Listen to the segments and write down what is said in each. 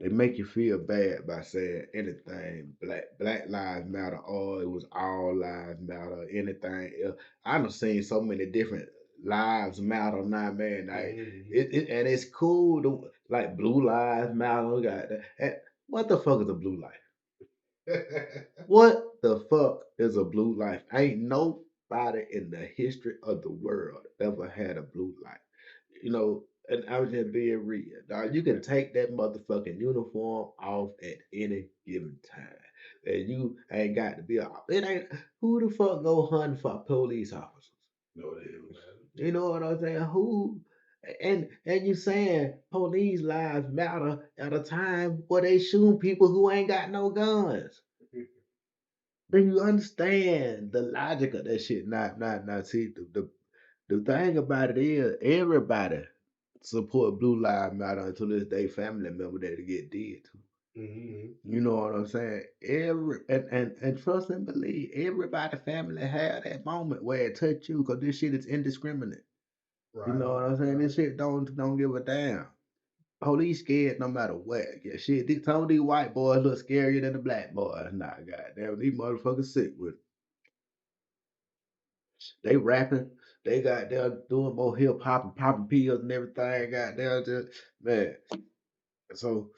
they make you feel bad by saying anything Black Lives Matter, or it was All Lives Matter, anything else. I done seen so many different lives matter now, man. Like and it's cool to like Blue Lives Matter. Got that. And what the fuck is a blue life? What the fuck is a blue life? Ain't nobody in the history of the world ever had a blue life. And I was just being real. Dog, you can take that motherfucking uniform off at any given time. And you ain't got to be it ain't who the fuck go hunting for police officers? No, they don't matter. You know what I'm saying? Who and you saying police lives matter at a time where they shooting people who ain't got no guns. Do you understand the logic of that shit? Not. See, the thing about it is, everybody support Blue Lives Matter until it's their family member that they get dead to. You know what I'm saying? And trust and believe, everybody family had that moment where it touched you because this shit is indiscriminate. You Right. know what I'm saying? This shit don't give a damn. Police scared no matter what. Yeah, shit. Some of these white boys look scarier than the black boys. Nah, goddamn, these motherfuckers sick with it. They rapping. They got there doing more hip hop and popping pills and everything. Got there just man. So,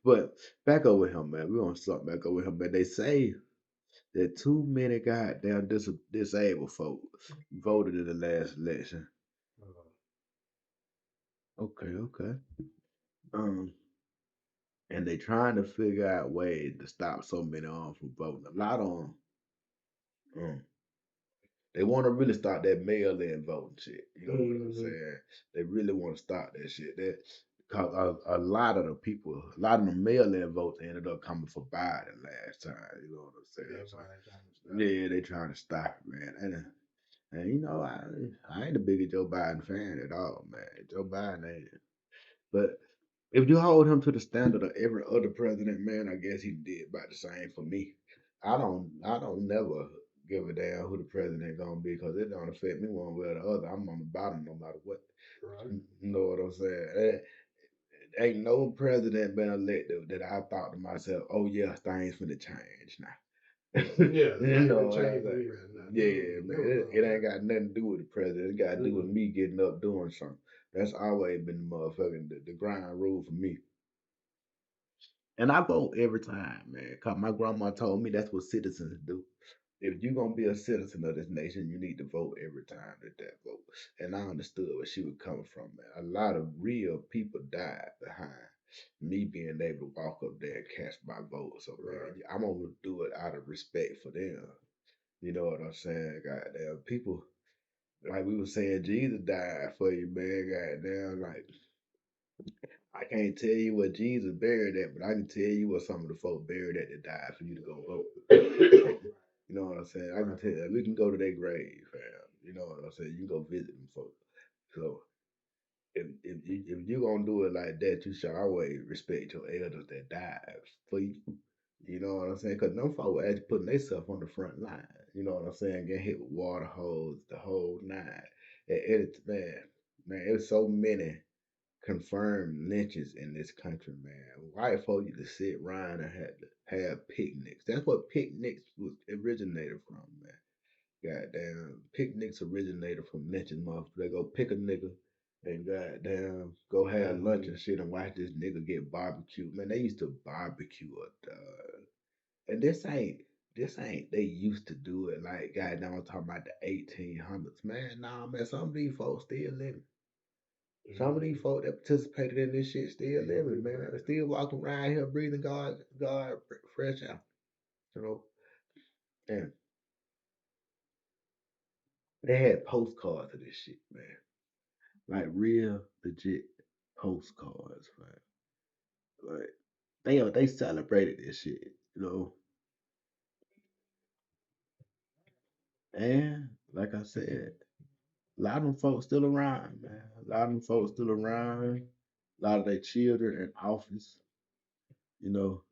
but back over him, man. We gonna start back over him, man. They say that too many goddamn disabled folk voted in the last election. Okay, okay. Um, and they trying to figure out ways to stop so many of them from voting. A lot of them, they want to really start that mail-in voting shit. You know what I'm saying? They really want to start that shit. That because a lot of the people, a lot of the mail-in votes ended up coming for Biden last time. You know what I'm saying? So, yeah, they trying to stop it, man. And I ain't a big Joe Biden fan at all, man. Joe Biden ain't. But if you hold him to the standard of every other president, man, I guess he did about the same for me. I don't never give a damn who the president gonna be because it don't affect me one way or the other. I'm on the bottom no matter what. Right. You know what I'm saying? Ain't no president been elected that I thought to myself, oh yeah, things finna change now. Yeah, You ain't know been what I'm changed for saying? me right now. Yeah, No, man. no, It no. ain't got nothing to do with the president. It got to do with me getting up doing something. That's always been the motherfucking the grind rule for me. And I vote every time, man. Cause my grandma told me that's what citizens do. If you're gonna be a citizen of this nation, you need to vote every time that vote. And I understood where she was coming from, man. A lot of real people died behind me being able to walk up there and cast my vote. So man, Right. I'm gonna do it out of respect for them. You know what I'm saying? Goddamn people like we were saying, Jesus died for you, man. Goddamn, like I can't tell you what Jesus buried at, but I can tell you what some of the folk buried at that died for you to go vote. You know what I'm saying? I can tell you, we can go to their grave, fam. You know what I'm saying? You can go visit them folks. So if you gonna do it like that, you should always respect your elders that died for you. You know what I'm saying? Because them folks were actually putting themselves on the front line. You know what I'm saying? Getting hit with water hose, the whole nine. Man, it was so many confirmed lynches in this country, man. White folks used to sit around and have picnics. That's what picnics was originated from, man. Goddamn, picnics originated from lynching motherfuckers. They go pick a nigga and goddamn go have lunch and shit and watch this nigga get barbecued. Man, they used to barbecue a dog. And this ain't they used to do it like goddamn I'm talking about the 1800s. Man, nah man, some of these folks still living. Some of these folk that participated in this shit still living, man. They still walking around here breathing God fresh air. You know, and they had postcards of this shit, man. Like real legit postcards, man. Like they celebrated this shit, you know. And like I said, a lot of them folks still around, man. A lot of them folks still around. A lot of their children in office. You know,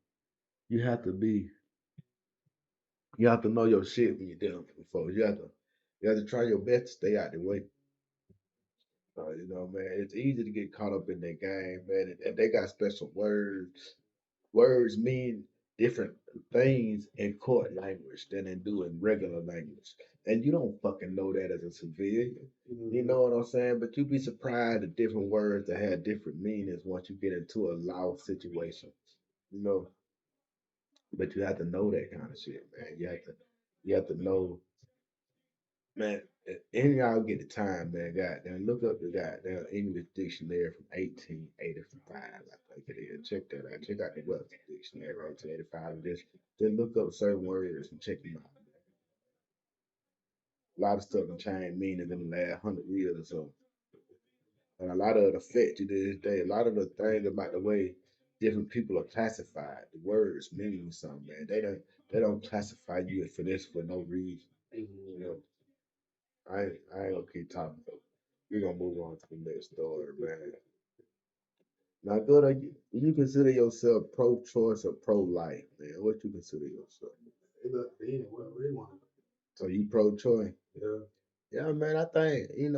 you have to be you have to know your shit when you're dealing with folks. You have to try your best to stay out the way. Man, it's easy to get caught up in that game, man. And they got special words. Words mean different things in court language than they do in regular language. And you don't fucking know that as a civilian. You know what I'm saying? But you'd be surprised at different words that have different meanings once you get into a law situation. You know, but you have to know that kind of shit, man. You have to know, man. Any y'all get the time, man. Goddamn, look up the goddamn English dictionary from 1885. I think it is. Check that out. Check out the Webster dictionary, 1885. And just look up certain words and check them out. A lot of stuff can change meaning in the last 100 years or so. And a lot of it affect you to this day. A lot of the things about the way different people are classified, the words mean something, man. They don't classify you for this for no reason. You know, I ain't gonna keep talking. We're gonna move on to the next story, man. Now, good. You consider yourself pro-choice or pro-life, man? What you consider yourself? It look big. What we want. So you pro-choice? Yeah. Yeah, man. I think if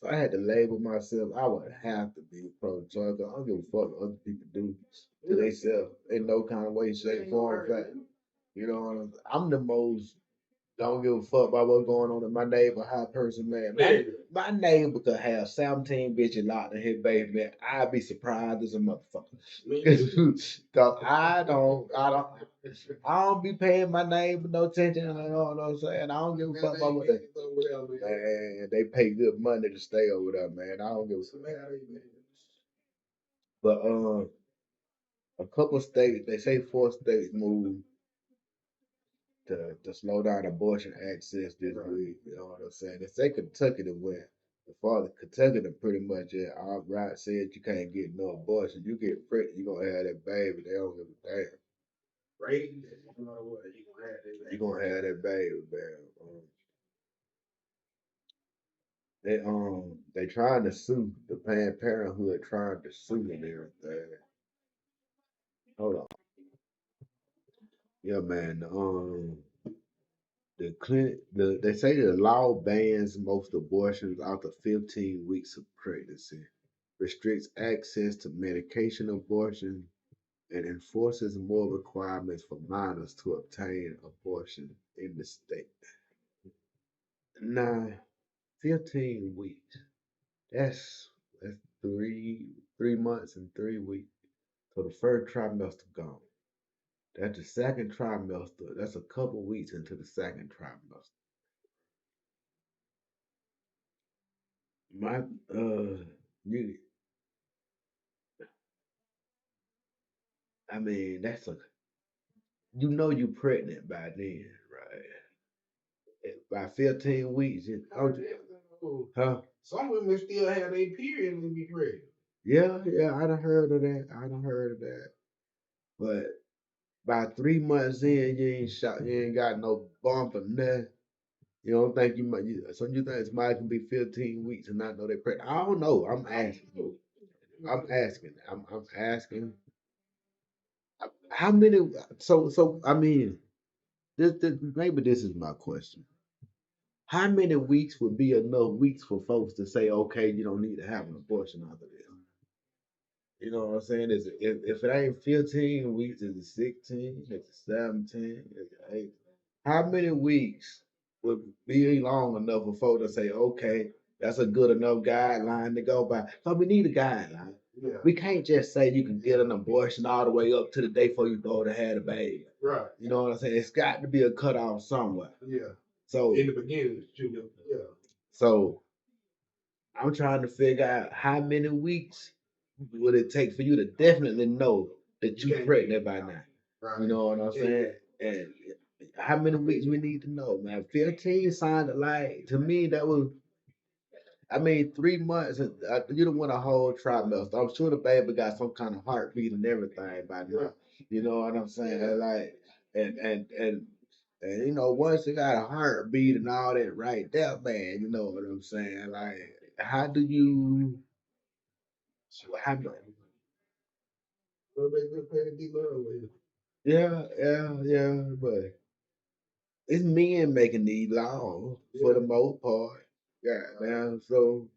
I had to label myself, I would have to be pro-choice. I don't give a fuck what other people do to themselves in no kind of way, shape, form, fact. You know, I'm the most don't give a fuck about what's going on in my neighbor, high person, man. My neighbor could have 17 bitches locked in his basement. I'd be surprised as a motherfucker. Cause I don't be paying my neighbor no attention. You know what I'm saying? I don't give a fuck about what they. Man, they pay good money to stay over there, man. I don't give a fuck. But a couple states, they say 4 states moved to slow down abortion access this week. You know what I'm saying? They say Kentucky to win. The father Kentucky to pretty much all right said you can't get no abortion. You get pregnant, you gonna have that baby. They don't give a damn. Right? You know what? You gonna You gonna have that. have that baby, man. They trying to sue the Planned Parenthood, trying to sue and everything. Hold on. Yeah, man. They say the law bans most abortions after 15 weeks of pregnancy, restricts access to medication abortion, and enforces more requirements for minors to obtain abortion in the state. Now, 15 weeks. That's three months and 3 weeks. So the first trimester gone. That's the second trimester. That's a couple weeks into the second trimester. My you I mean you pregnant by then, right? By 15 weeks, huh? Some women still have their period and be pregnant. Yeah, I done heard of that. I done heard of that. But by 3 months in, you ain't got no bump or nothing. You don't think so you think somebody can be 15 weeks and not know they're pregnant? I don't know. I'm asking. I'm asking. How many? So I mean, maybe this is my question. How many weeks would be enough weeks for folks to say, okay, you don't need to have an abortion after this? You know what I'm saying? If it ain't 15 weeks, is it 16? Is it 17? Is it 8? How many weeks would be long enough for folks to say, okay, that's a good enough guideline to go by? Because we need a guideline. Yeah. We can't just say you can get an abortion all the way up to the day before you go to have a baby. Right. You know what I'm saying? It's got to be a cutoff somewhere. Yeah. So in the beginning, yeah. So I'm trying to figure out how many weeks would it take for you to definitely know that you're pregnant by now. Right. You know what I'm saying? And how many weeks we need to know, man? 15 sounded like to me that was. I mean, 3 months. You don't want a whole trimester. I'm sure the baby got some kind of heartbeat and everything by now. You know what I'm saying? Like, and once you got a heartbeat and all that right there, man, you know what I'm saying? Like, how do you? How, yeah, but it's men making these laws for the most part. Goddamn. So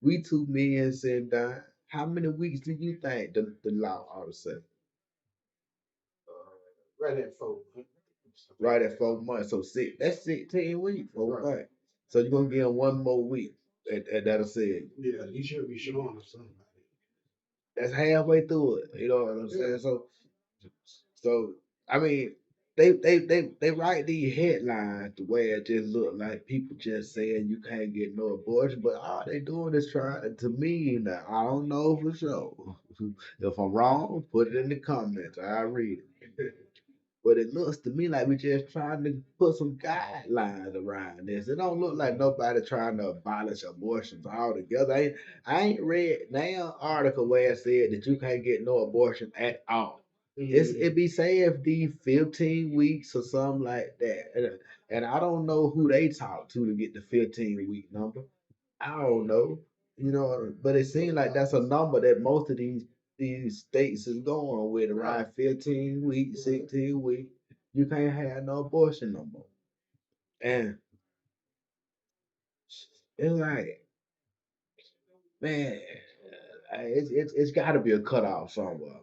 we two men sitting down. How many weeks do you think the law ought to say? Right at 4 months. Right at 4 months. So six. That's 16 weeks. 4 months. So you're gonna give him one more week. And that'll say it. Yeah, he should be showing us something. That's halfway through it. You know what I'm saying? So I mean, they write these headlines the way it just look like people just saying you can't get no abortion, but all they doing is trying to me now. I don't know for sure. If I'm wrong, put it in the comments. I read it. But it looks to me like we just trying to put some guidelines around this. It don't look like nobody trying to abolish abortions altogether. I ain't read now article where it said that you can't get no abortion at all. It be saying the 15 weeks or something like that. And I don't know who they talk to get the 15-week number. I don't know, but it seems like that's a number that most of these states is going with around 15 weeks, 16 weeks. You can't have no abortion no more. And it's like, man, it's got to be a cutoff somewhere.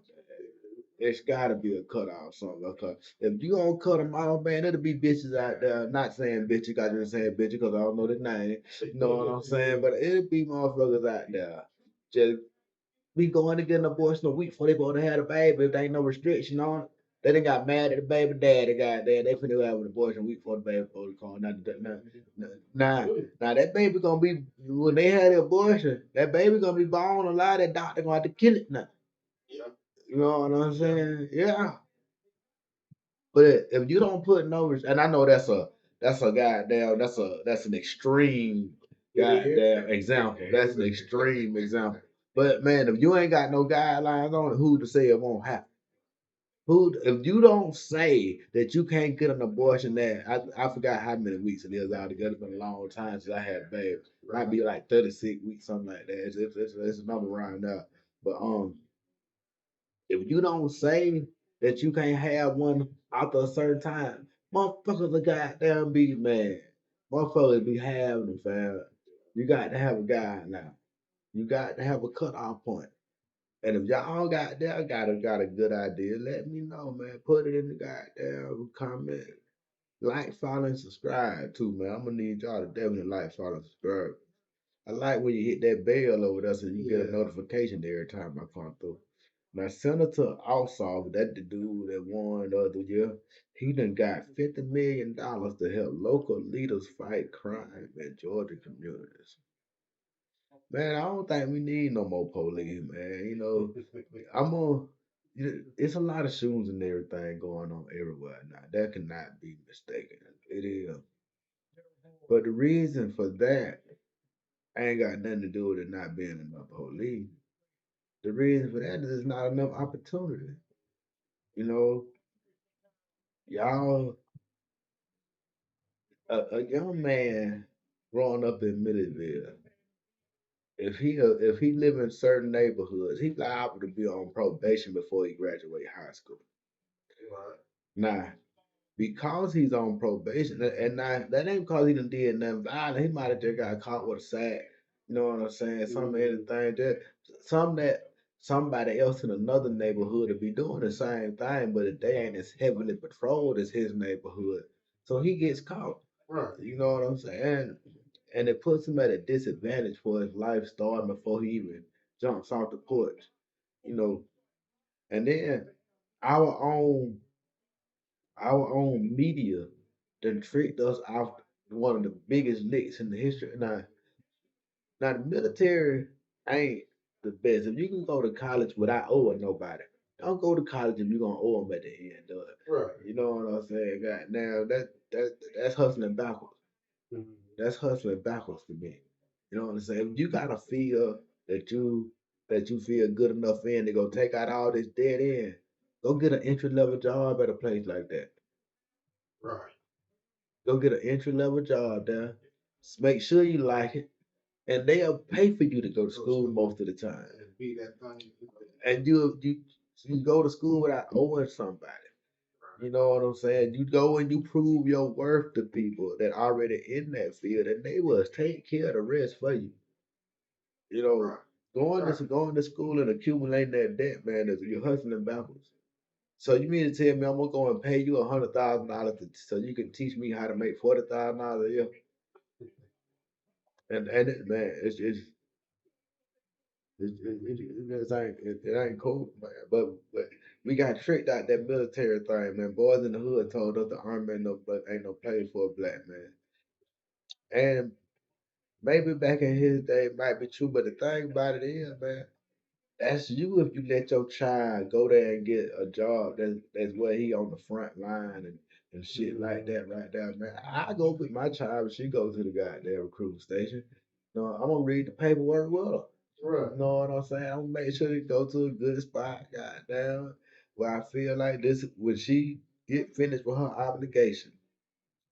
It's got to be a cutoff somewhere. Cause if you don't cut them off, man, there'll be bitches out there. Not saying bitches, I just saying bitches because I don't know the name. You know what I'm saying? But it'll be motherfuckers out there just we going to get an abortion a week before they supposed to have a baby if there ain't no restriction on it. They done got mad at the baby daddy got there. They finna have an abortion a week before the baby supposed to come. Now that baby gonna be when they had the abortion, that baby gonna be born alive, that doctor gonna have to kill it now. You know what I'm saying? Yeah. But if you don't put no and I know that's a goddamn that's an extreme goddamn example. That's an extreme example. But man, if you ain't got no guidelines on it, who to say it won't happen? Who if you don't say that you can't get an abortion there, I forgot how many weeks it is altogether. It's been a long time since I had a baby. Might be like 36 weeks, something like that. It's a number around there. But if you don't say that you can't have one after a certain time, motherfuckers will goddamn be mad. Motherfuckers be having them, fam. You got to have a guide now. You got to have a cutoff point. And if y'all got a good idea, let me know, man. Put it in the goddamn comment. Like, follow, and subscribe too, man. I'm gonna need y'all to definitely like, follow, and subscribe. I like when you hit that bell over there so you get a notification every time I come through. Now, Senator Ossoff, that the dude that won the other year, he done got $50 million to help local leaders fight crime in Georgia communities. Man, I don't think we need no more police, man. I'm on. It's a lot of shootings and everything going on everywhere now. That cannot be mistaken. It is. But the reason for that ain't got nothing to do with it not being enough police. The reason for that is there's not enough opportunity. You know, y'all, a young man growing up in Milledgeville, if he live in certain neighborhoods, he's liable to be on probation before he graduate high school. Now, because he's on probation, and now that ain't because he done did nothing violent. He might have just got caught with a sack. You know what I'm saying? Anything that somebody else in another neighborhood would be doing the same thing, but if they ain't as heavily patrolled as his neighborhood, so he gets caught. Right. You know what I'm saying? And it puts him at a disadvantage for his life starting before he even jumps off the porch. You know, and then our own our own media done tricked us off one of the biggest licks in the history. Now the military ain't the best. If you can go to college without owing nobody, don't go to college if you're gonna owe them at the end of it. Right. You know what I'm saying? God, now that's hustling backwards. That's hustling backwards to me. You know what I'm saying? If you got a feel that you feel good enough in to go take out all this dead end, go get an entry level job at a place like that. Right. Go get an entry level job there. Make sure you like it, and they'll pay for you to go to school most of the time. And be that thing. And you go to school without owing somebody. You know what I'm saying? You go and you prove your worth to people that already in that field, and they will take care of the rest for you. You know, going to school and accumulating that debt, man, is you're hustling backwards. So you mean to tell me I'm gonna go and pay you $100,000 so you can teach me how to make $40,000 a year? And man, it ain't cool, man. But we got tricked out that military thing, man. Boys in the hood told us the army ain't no place for a black man. And maybe back in his day it might be true, but the thing about it is, man, that's you if you let your child go there and get a job that's where he on the front line and shit like that right there, man. I go with my child when she goes to the goddamn recruiting station. No, I'm gonna read the paperwork with her. Right. You know what I'm saying? I'm gonna make sure they go to a good spot, goddamn, where I feel like this when she get finished with her obligation,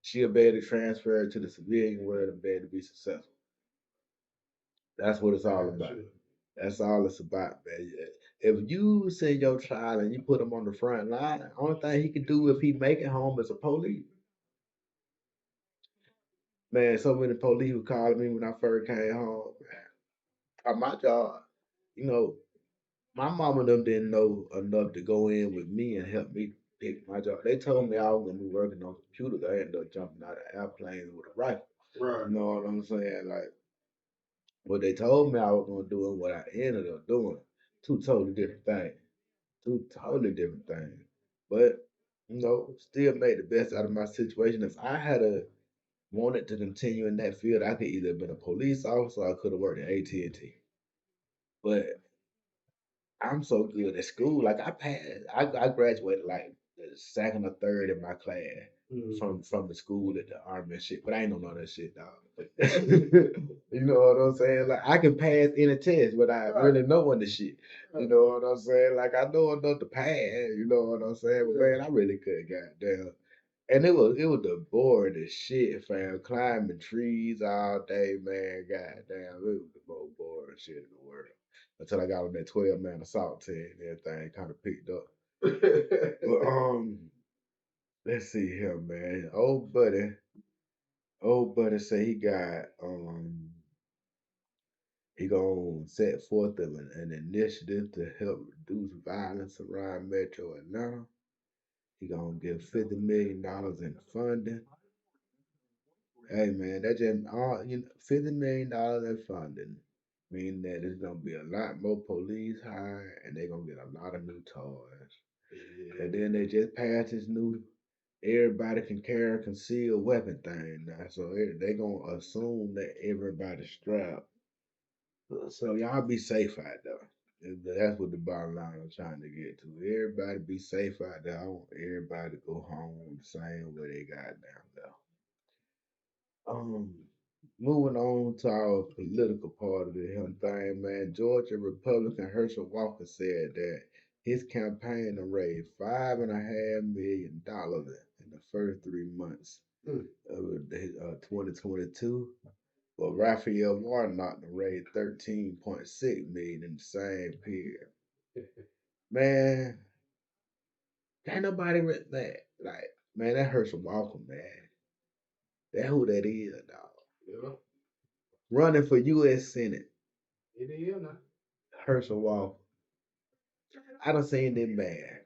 she'll be able to transfer to the civilian world and be able to be successful. That's what it's all about. That's all it's about, man. If you send your child and you put him on the front line, the only thing he can do if he make it home is a police. Man, so many police were calling me when I first came home. Man, my job, you know, my mama and them didn't know enough to go in with me and help me pick my job. They told me I was gonna be working on computers. I ended up jumping out of airplanes with a rifle. Right. You know what I'm saying? Like what they told me I was gonna do and what I ended up doing, two totally different things. Two totally different things. But still made the best out of my situation. If I had a wanted to continue in that field, I could either have been a police officer or I could have worked at AT&T. But I'm so good at school. Like I passed, I graduated like the second or third in my class from the school at the army and shit. But I ain't know none of that shit, dog. You know what I'm saying? Like I can pass any test, but I really know on the shit. You know what I'm saying? Like I know enough to pass. You know what I'm saying? But man, I really couldn't goddamn. And it was the boring shit, fam. Climbing trees all day, man. Goddamn, it was the most boring shit in the world. Until I got on that 12-man assault team and everything kind of picked up. But let's see here, man. Old buddy say he gonna set forth an initiative to help reduce violence around Metro Atlanta. He gonna give $50 million in funding. Hey man, that just all $50 million in funding, meaning that there's gonna be a lot more police hired and they're gonna get a lot of new toys. Yeah. And then they just passed this new everybody can carry a concealed weapon thing now, so they gonna assume that everybody's strapped. So y'all be safe out there. That's what the bottom line I'm trying to get to. Everybody be safe out there. I want everybody to go home the same way they got down there. Um, moving on to our political part of the him thing, man. Georgia Republican Herschel Walker said that his campaign done raised $5.5 million in the first 3 months of 2022. But Raphael Warnock done raised 13.6 million in the same period. Man, ain't nobody that like man, that Herschel Walker, man. That who that is, dog. Yeah. Running for U.S. Senate. It is now. Herschel Walker. I done seen that man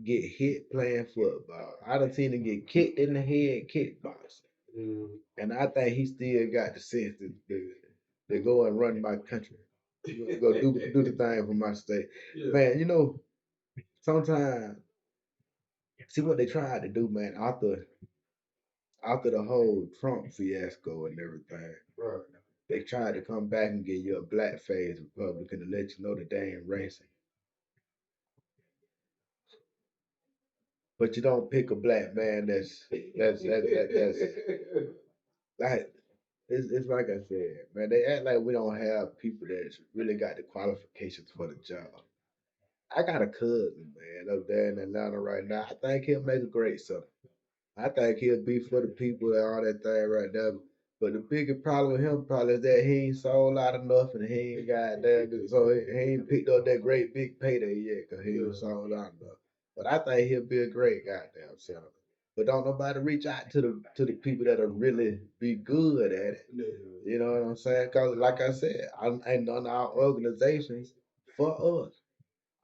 get hit playing football. I done seen him get kicked in the head kickboxing. And I think he still got the sense to go and run my country. Go do the thing for my state. Yeah. Man, sometimes see what they tried to do, man, after the whole Trump fiasco and everything. Right. They tried to come back and give you a blackface Republican to let you know that they ain't racist. But you don't pick a black man that's like it's like I said, man. They act like we don't have people that's really got the qualifications for the job. I got a cousin, man, up there in Atlanta right now. I think he'll make a great son. I think he'll be for the people and all that thing right there. But the biggest problem with him probably is that he ain't sold out enough and he ain't got that. So he ain't picked up that great big payday yet because he ain't sold out enough. But I think he'll be a great goddamn senator. But don't nobody reach out to the people that'll really be good at it. You know what I'm saying? Cause like I said, ain't none of our organizations for us.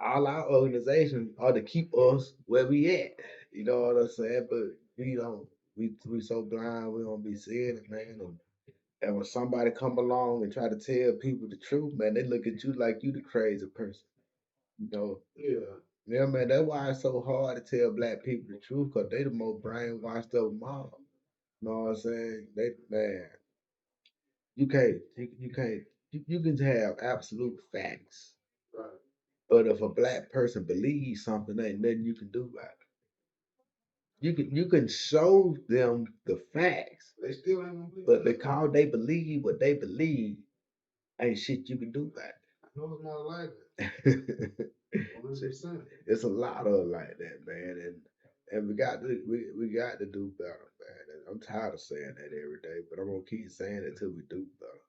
All our organizations are to keep us where we at. You know what I'm saying? But we don't. We so blind we don't be seeing it, man. And when somebody come along and try to tell people the truth, man, they look at you like you the crazy person. You know? Yeah. Yeah, man. That's why it's so hard to tell black people the truth, cause they the most brainwashed of them all. You know what I'm saying? They man, you can't you can have absolute facts. Right. But if a black person believes something, ain't nothing you can do about it. You can show them the facts. They still ain't gonna believe. But because they believe what they believe, ain't shit you can do about it. I know it's not like that. 100%. It's a lot of like that, man, and we got to do better, man. And I'm tired of saying that every day, but I'm gonna keep saying it till we do better.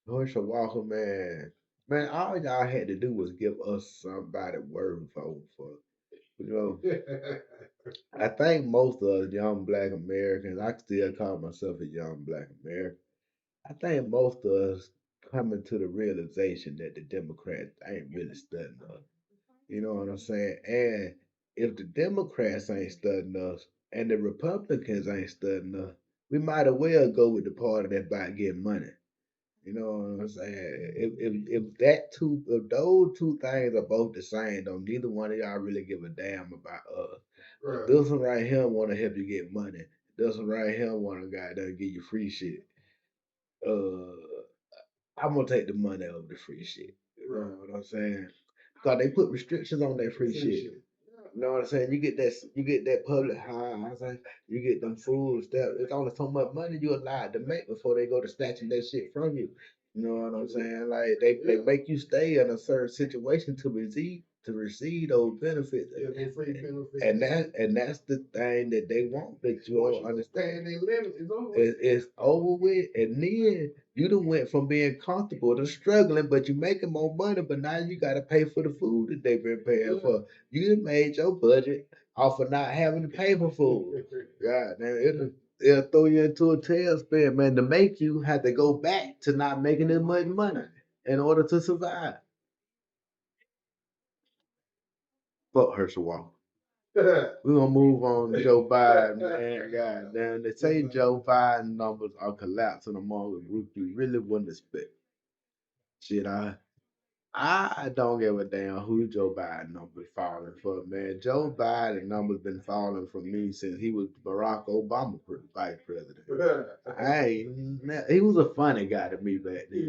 Herschel Walker, man, all y'all had to do was give us somebody worth voting for. You know, I think most of us young black Americans, I still call myself a young black American. I think most of us coming to the realization that the Democrats ain't really studying us. You know what I'm saying? And if the Democrats ain't studying us and the Republicans ain't studying us, we might as well go with the party that's about getting money. You know what I'm saying? If those two things are both the same, though, neither one of y'all really give a damn about us. Right. This one right here want to help you get money. This one right here want to goddamn give you free shit. Uh, I'm gonna take the money over the free shit. You know what I'm saying? Cause they put restrictions on that free shit. You know what I'm saying? You get that public housing, you get them food stuff. It's only so much money you allowed to make before they go to snatching that shit from you. You know what I'm saying? Like they make you stay in a certain situation to receive those benefits. Yeah, they free benefits. And that's the thing that they want that you don't understand. They limit is over. It's over with, and then you done went from being comfortable to struggling, but you making more money, but now you gotta pay for the food that they've been paying for. You done made your budget off of not having to pay for food. God damn, it'll throw you into a tailspin, man, to make you have to go back to not making as much money in order to survive. Fuck Herschel Walker. We're gonna move on to Joe Biden, man. God damn, they say Joe Biden numbers are collapsing among a group you really wouldn't expect. Shit, I don't give a damn who Joe Biden numbers falling for, man. Joe Biden numbers been falling for me since he was Barack Obama vice president. He was a funny guy to me back then.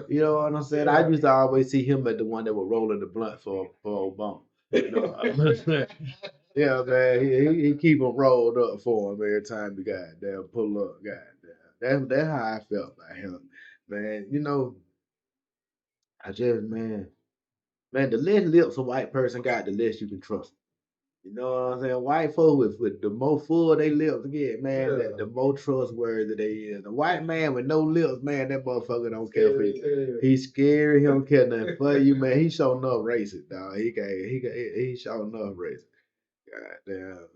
You know what I'm saying? I used to always see him as the one that was rolling the blunt for Obama. You know what I'm saying? Yeah, man, he keep them rolled up for him every time he goddamn pull up, goddamn. That's how I felt about him, man. You know, I just man, the less lips a white person got, the less you can trust 'em. You know what I'm saying? White folk with the more full they lips get, man, the more trustworthy they is. The white man with no lips, man, that motherfucker don't care for you. He's scary. He don't care nothing for you, man. He showing enough racist, dog. He showing enough racist. God damn.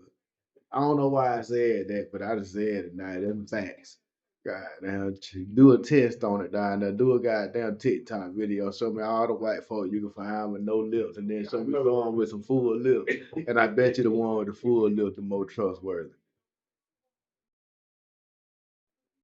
I don't know why I said that, but I just said it now. Them facts. Goddamn, do a test on it down there. Do a goddamn TikTok video. Show me all the white folk you can find with no lips, and then show me someone with some full lips. And I bet you the one with the full lips the more trustworthy.